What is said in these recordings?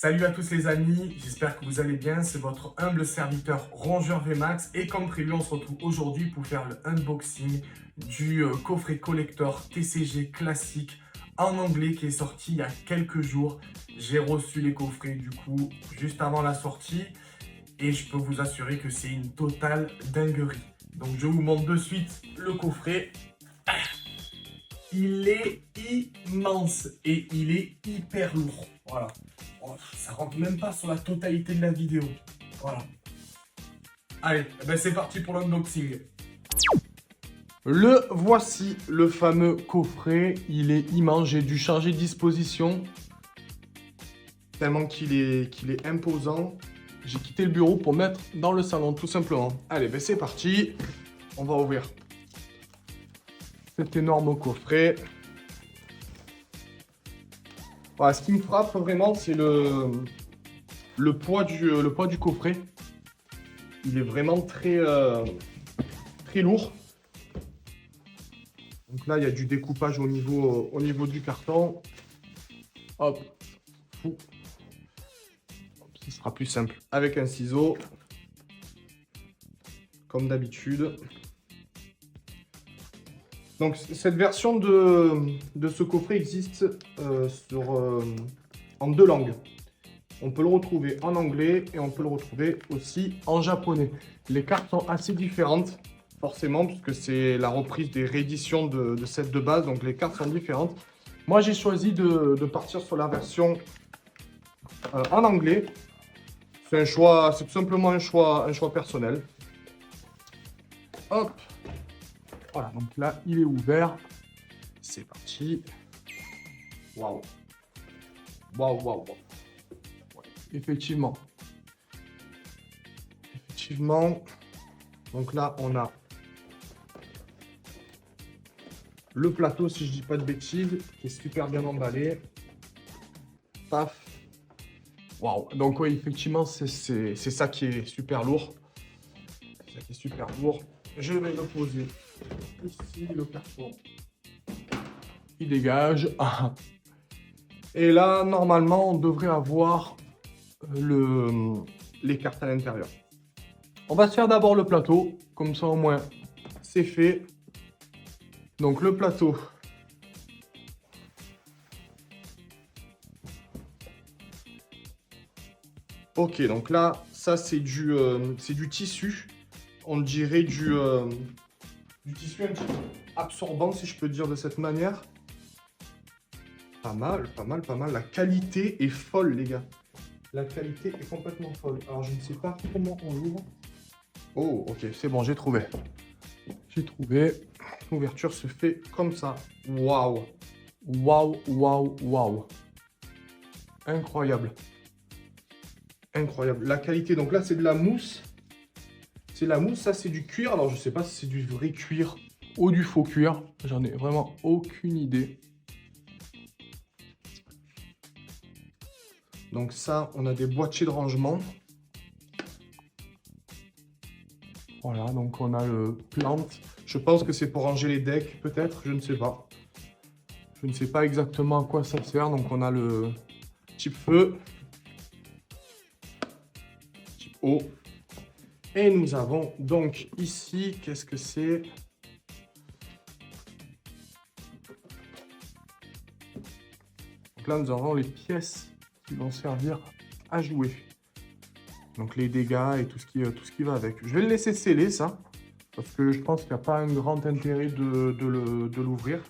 Salut à tous les amis, j'espère que vous allez bien, c'est votre humble serviteur Rongeur VMAX et comme prévu on se retrouve aujourd'hui pour faire le unboxing du coffret collector TCG classique en anglais qui est sorti il y a quelques jours. J'ai reçu les coffrets du coup juste avant la sortie et je peux vous assurer que c'est une totale dinguerie. Donc je vous montre de suite le coffret. Il est immense et il est hyper lourd. Voilà. Oh, ça rentre même pas sur la totalité de la vidéo. Voilà. Allez, ben c'est parti pour l'unboxing. Le voici, le fameux coffret. Il est immense. J'ai dû changer de disposition tellement qu'il est imposant. J'ai quitté le bureau pour mettre dans le salon, tout simplement. Allez, ben c'est parti. On va ouvrir cet énorme coffret. Voilà, ce qui me frappe vraiment, c'est le poids du coffret. Il est vraiment très lourd. Donc là, il y a du découpage au niveau du carton. Hop. Ce sera plus simple avec un ciseau. Comme d'habitude. Donc cette version de ce coffret existe en deux langues. On peut le retrouver en anglais et on peut le retrouver aussi en japonais. Les cartes sont assez différentes, forcément, puisque c'est la reprise des rééditions de sets de base, donc les cartes sont différentes. Moi, j'ai choisi de partir sur la version en anglais. C'est un choix, c'est tout simplement un choix personnel. Hop. Voilà, donc là, il est ouvert. C'est parti. Waouh. Waouh, waouh, waouh. Ouais, effectivement. Donc là, on a le plateau, si je dis pas de bêtises, qui est super bien emballé. Paf. Waouh. Donc oui, effectivement, c'est ça qui est super lourd. C'est ça qui est super lourd. Je vais le poser ici, le carton. Il dégage. Et là, normalement, on devrait avoir les cartes à l'intérieur. On va se faire d'abord le plateau. Comme ça, au moins, c'est fait. Donc, le plateau. Ok, donc là, ça, c'est du tissu. On dirait du tissu un petit peu absorbant, si je peux dire de cette manière. Pas mal, pas mal, pas mal. La qualité est folle, les gars. La qualité est complètement folle. Alors, je ne sais pas comment on l'ouvre. Oh, ok, c'est bon, j'ai trouvé. J'ai trouvé. L'ouverture se fait comme ça. Waouh. Waouh, waouh, waouh. Incroyable. Incroyable. La qualité, donc là, c'est de la mousse. C'est la mousse, ça, c'est du cuir. Alors, je ne sais pas si c'est du vrai cuir ou du faux cuir. J'en ai vraiment aucune idée. Donc ça, on a des boîtiers de rangement. Voilà, donc on a le plante. Je pense que c'est pour ranger les decks, peut-être, je ne sais pas. Je ne sais pas exactement à quoi ça sert. Donc on a le type feu, type eau. Et nous avons donc ici, qu'est-ce que c'est? Donc là, nous avons les pièces qui vont servir à jouer. Donc les dégâts et tout ce qui va avec. Je vais le laisser sceller, ça. Parce que je pense qu'il n'y a pas un grand intérêt de l'ouvrir.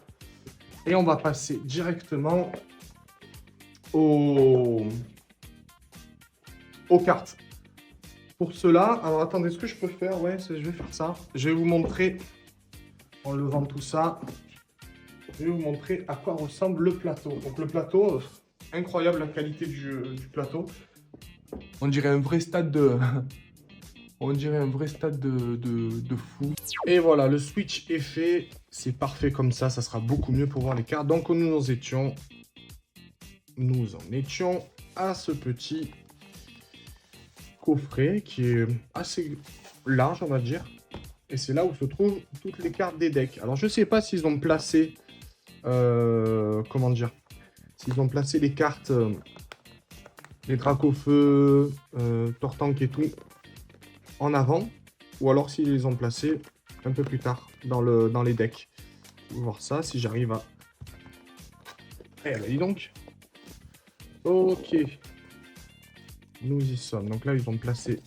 Et on va passer directement aux cartes. Pour cela, alors attendez, ce que je peux faire, ouais, je vais faire ça. Je vais vous montrer, en levant tout ça, je vais vous montrer à quoi ressemble le plateau. Donc le plateau, incroyable la qualité du plateau. On dirait un vrai stade de... On dirait un vrai stade de fou. Et voilà, le switch est fait. C'est parfait comme ça sera beaucoup mieux pour voir les cartes. Donc nous en étions à ce petit coffret qui est assez large, on va dire. Et c'est là où se trouvent toutes les cartes des decks. Alors je sais pas s'ils ont placé... comment dire? S'ils ont placé les cartes les Dracofeu, Tortank et tout en avant. Ou alors s'ils les ont placés un peu plus tard dans les decks. On va voir ça si j'arrive à... Eh ben dis donc. Ok. Nous y sommes. Donc là, ils ont placé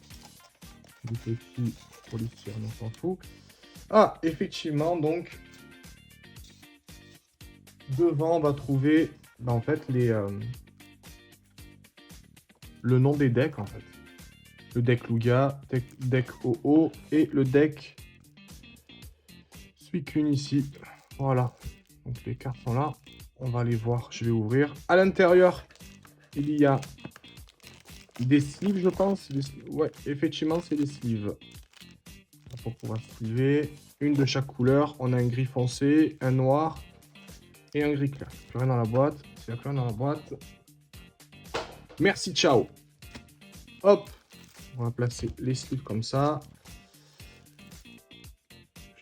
des petits policiers, on s'en fout. Ah, effectivement, donc... Devant, on va trouver, bah, en fait, le nom des decks, en fait. Le deck Lugia, deck OO et le deck Suicune ici. Voilà. Donc les cartes sont là. On va les voir. Je vais ouvrir. À l'intérieur, il y a des sleeves, je pense. Ouais, effectivement, c'est des sleeves. Pour pouvoir sleever. Une de chaque couleur. On a un gris foncé, un noir et un gris clair. Plus rien dans la boîte. S'il n'y a plus rien dans la boîte. Merci, ciao. Hop. On va placer les sleeves comme ça. Je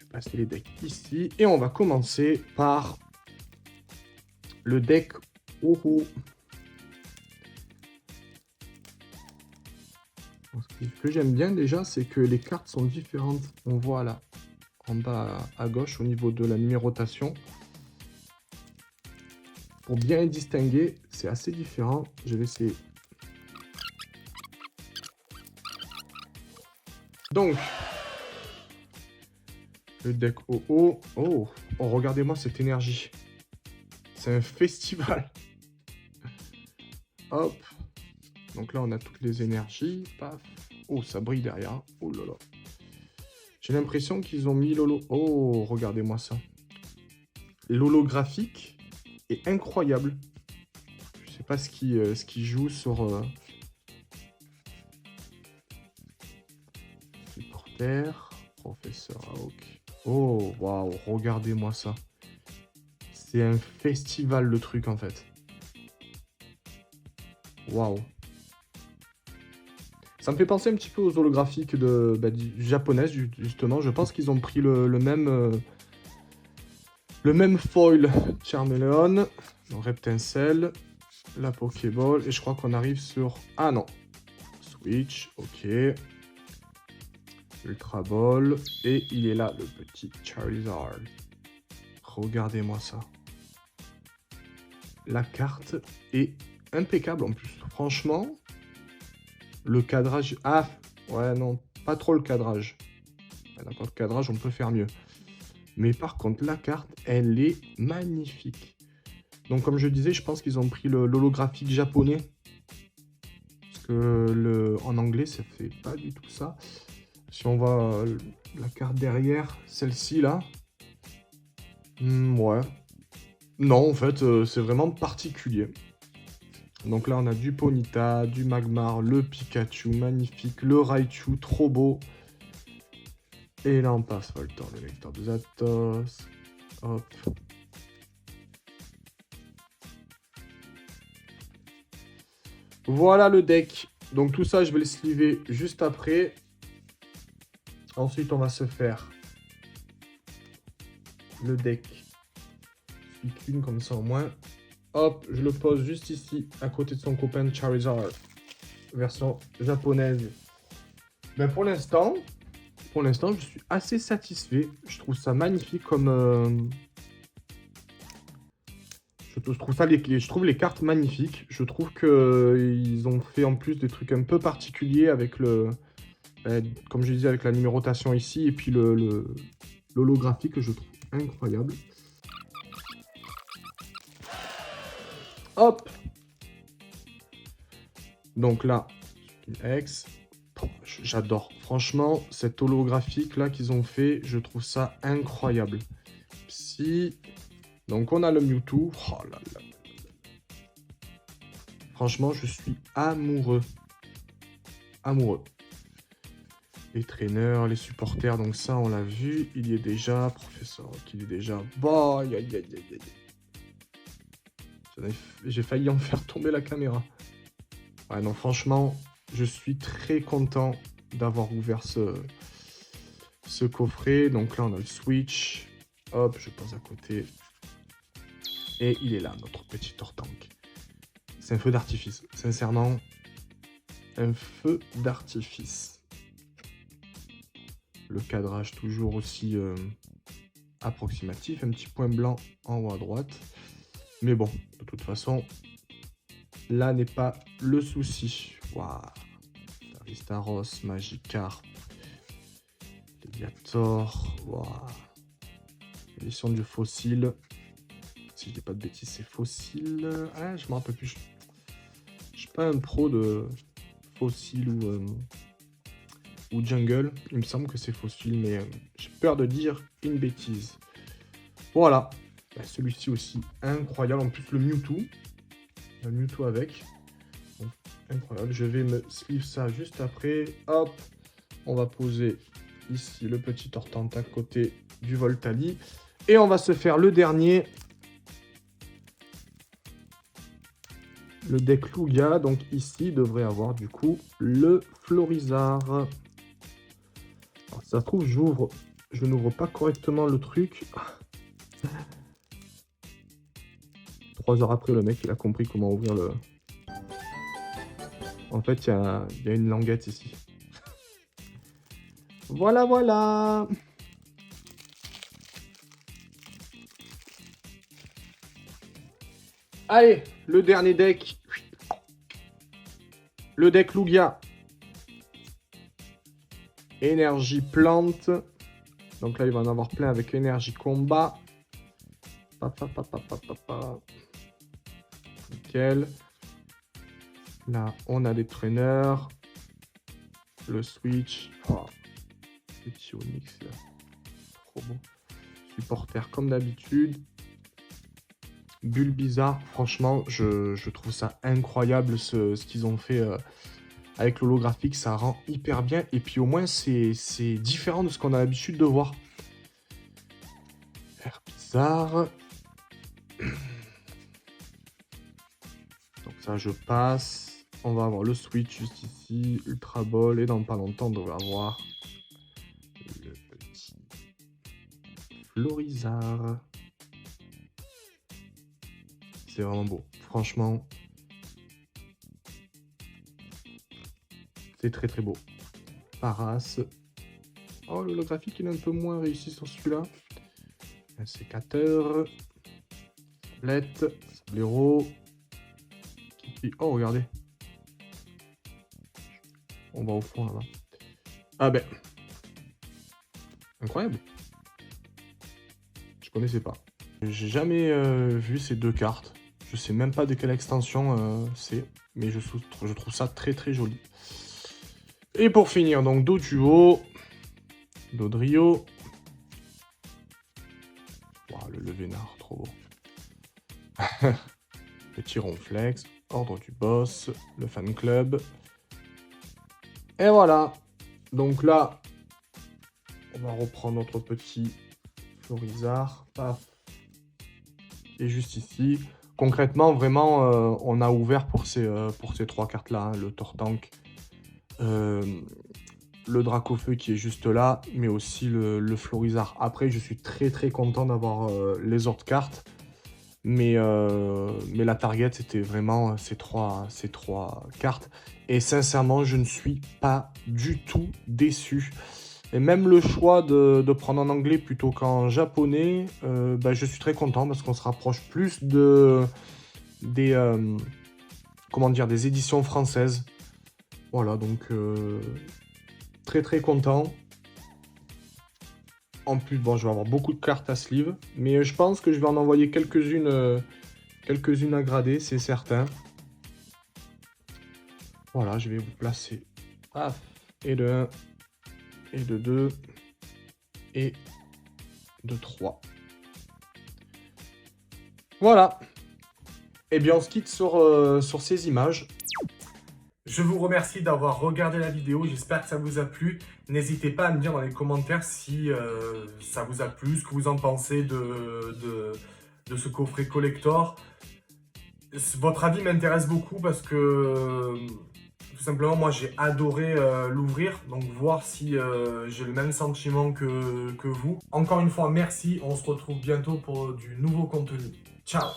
vais placer les decks ici. Et on va commencer par le deck OO. Ce que j'aime bien déjà, c'est que les cartes sont différentes. On voit là, en bas à gauche, au niveau de la numérotation. Pour bien les distinguer, c'est assez différent. Je vais essayer. Donc, le deck OO. Oh, regardez-moi cette énergie. C'est un festival. Hop. Donc là, on a toutes les énergies. Paf. Oh, ça brille derrière. Oh là là. J'ai l'impression qu'ils ont mis l'holo. Oh, regardez-moi ça. L'holographique est incroyable. Je sais pas ce qui joue sur... Supporter, Professeur Hawk. Oh, waouh, regardez-moi ça. C'est un festival, le truc, en fait. Waouh. Ça me fait penser un petit peu aux holographiques japonaises, justement. Je pense qu'ils ont pris le même foil. Charmeleon, Reptincelle, la Pokéball. Et je crois qu'on arrive sur... Ah non. Switch, ok. Ultra Ball. Et il est là, le petit Charizard. Regardez-moi ça. La carte est impeccable en plus. Franchement, le cadrage... Ah, ouais, non, pas trop le cadrage. D'accord, le cadrage, on peut faire mieux. Mais par contre, la carte, elle est magnifique. Donc, comme je disais, je pense qu'ils ont pris l'holographique japonais. Parce que en anglais, ça fait pas du tout ça. Si on voit la carte derrière, celle-ci, là. Ouais. Non, en fait, c'est vraiment particulier. Donc là, on a du Ponyta, du Magmar, le Pikachu, magnifique, le Raichu, trop beau. Et là, on passe Voltorb, le lecteur de Zatos. Hop. Voilà le deck. Donc tout ça, je vais le sliver juste après. Ensuite, on va se faire le deck. Une comme ça au moins. Hop, je le pose juste ici, à côté de son copain Charizard. Version japonaise. Ben pour l'instant, je suis assez satisfait. Je trouve ça magnifique comme... Je trouve les cartes magnifiques. Je trouve qu'ils ont fait en plus des trucs un peu particuliers avec comme je disais, avec la numérotation ici. Et puis l'holographique que je trouve incroyable. Hop. Donc là, X. J'adore. Franchement, cette holographique là qu'ils ont fait, je trouve ça incroyable. Psy. Donc on a le Mewtwo. Oh là là. Franchement, je suis amoureux. Amoureux. Les traîneurs, les supporters, donc ça on l'a vu. Il y est déjà. Professeur, qu'il est déjà. Bah, aïe aïe aïe aïe aïe. J'ai failli en faire tomber la caméra. Ouais, non, franchement, je suis très content d'avoir ouvert ce coffret. Donc là, on a le Switch. Hop, je pose à côté. Et il est là, notre petit Tortank. C'est un feu d'artifice. Sincèrement, un feu d'artifice. Le cadrage toujours aussi approximatif. Un petit point blanc en haut à droite. Mais bon, de toute façon, là n'est pas le souci. Waouh. Aristaros, Magikarp, Léviator. Waouh. Édition du fossile. Si je dis pas de bêtises, c'est fossile. Ah, je me rappelle plus. Je suis pas un pro de fossile ou jungle. Il me semble que c'est fossile, mais j'ai peur de dire une bêtise. Voilà. Bah, celui-ci aussi incroyable. En plus, le Mewtwo. Le Mewtwo avec. Donc, incroyable. Je vais me sleeve ça juste après. Hop. On va poser ici le petit Tortante à côté du Voltali. Et on va se faire le dernier. Le deck Lugia, donc ici, devrait avoir du coup le Florizard. Alors, si ça se trouve, je n'ouvre pas correctement le truc. 3 heures après, le mec, il a compris comment ouvrir le... En fait, il y a une languette ici. Voilà, voilà. Allez, le dernier deck. Le deck Lugia. Énergie plante. Donc là, il va en avoir plein avec énergie combat. Nickel. Là, on a des traîneurs. Le switch. Oh, petit Onyx là. Trop beau. Supporter comme d'habitude. Bulbizarre, franchement, je trouve ça incroyable ce qu'ils ont fait avec l'holographique, ça rend hyper bien. Et puis au moins, c'est différent de ce qu'on a l'habitude de voir. Bizarre. Donc ça, je passe. On va avoir le switch juste ici, Ultra Ball, et dans pas longtemps, on devrait avoir le petit Florizard. C'est vraiment beau. Franchement, c'est très très beau. Paras. Oh, l'holographique, il est un peu moins réussi sur celui-là. Un sécateur. Sablette. Sablero. Oh, regardez. On va au fond là-bas. Ah ben. Incroyable. Je connaissais pas. J'ai jamais vu ces deux cartes. Je sais même pas de quelle extension c'est, mais je trouve ça très très joli. Et pour finir, donc Doduo, Dodrio. Wow, le Levénard, trop beau. Petit Ronflex, Ordre du Boss, le Fan Club. Et voilà. Donc là, on va reprendre notre petit Florizard. Paf. Et juste ici. Concrètement, vraiment, on a ouvert pour ces 3 cartes-là. Hein, le Tortank, le Dracofeu qui est juste là, mais aussi le Florizard. Après, je suis très très content d'avoir les autres cartes. Mais la target, c'était vraiment ces trois cartes. Et sincèrement, je ne suis pas du tout déçu. Et même le choix de prendre en anglais plutôt qu'en japonais, je suis très content parce qu'on se rapproche plus des éditions françaises. Voilà, donc très très content. En plus, bon, je vais avoir beaucoup de cartes à sleeve, mais je pense que je vais en envoyer quelques-unes à grader, c'est certain. Voilà, je vais vous placer. Paf, et de 1, et de 2, et de 3. Voilà. Et bien, on se quitte sur ces images. Je vous remercie d'avoir regardé la vidéo, j'espère que ça vous a plu. N'hésitez pas à me dire dans les commentaires si ça vous a plu, ce que vous en pensez de ce coffret collector. Votre avis m'intéresse beaucoup parce que tout simplement moi j'ai adoré l'ouvrir, donc voir si j'ai le même sentiment que vous. Encore une fois, merci, on se retrouve bientôt pour du nouveau contenu. Ciao!